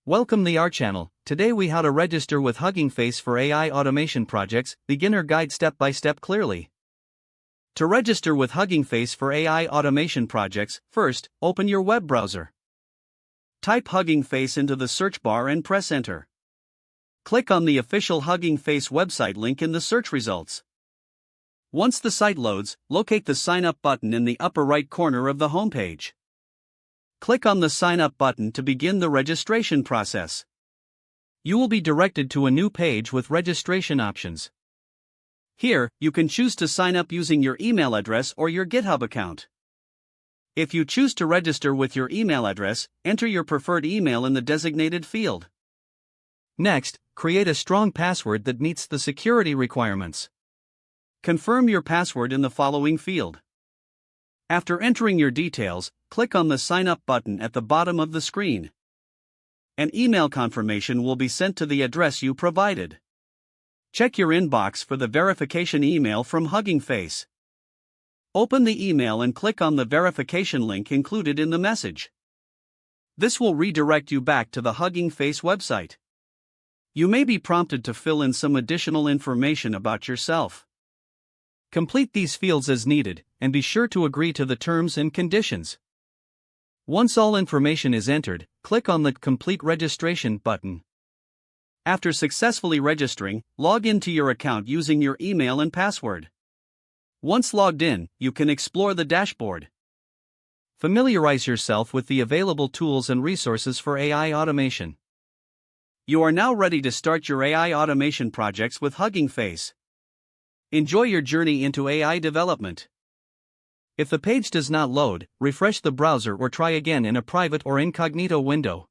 Welcome to our channel. Today we how to register with Hugging Face for AI automation projects, beginner guide step by step clearly. To register with Hugging Face for AI automation projects, first, open your web browser. Type Hugging Face into the search bar and press enter. Click on the official Hugging Face website link in the search results. Once the site loads, locate the Sign Up button in the upper right corner of the homepage. Click on the Sign Up button to begin the registration process. You will be directed to a new page with registration options. Here, you can choose to sign up using your email address or your GitHub account. If you choose to register with your email address, enter your preferred email in the designated field. Next, create a strong password that meets the security requirements. Confirm your password in the following field. After entering your details, click on the Sign Up button at the bottom of the screen. An email confirmation will be sent to the address you provided. Check your inbox for the verification email from Hugging Face. Open the email and click on the verification link included in the message. This will redirect you back to the Hugging Face website. You may be prompted to fill in some additional information about yourself. Complete these fields as needed, and be sure to agree to the terms and conditions. Once all information is entered, click on the Complete Registration button. After successfully registering, log into your account using your email and password. Once logged in, you can explore the dashboard. Familiarize yourself with the available tools and resources for AI automation. You are now ready to start your AI automation projects with Hugging Face. Enjoy your journey into AI development. If the page does not load, refresh the browser or try again in a private or incognito window.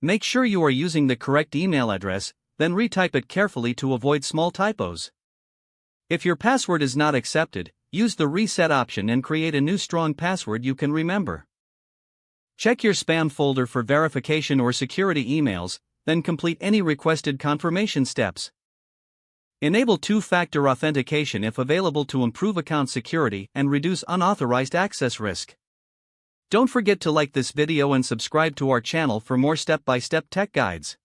Make sure you are using the correct email address, then retype it carefully to avoid small typos. If your password is not accepted, use the reset option and create a new strong password you can remember. Check your spam folder for verification or security emails, then complete any requested confirmation steps. Enable two-factor authentication if available to improve account security and reduce unauthorized access risk. Don't forget to like this video and subscribe to our channel for more step-by-step tech guides.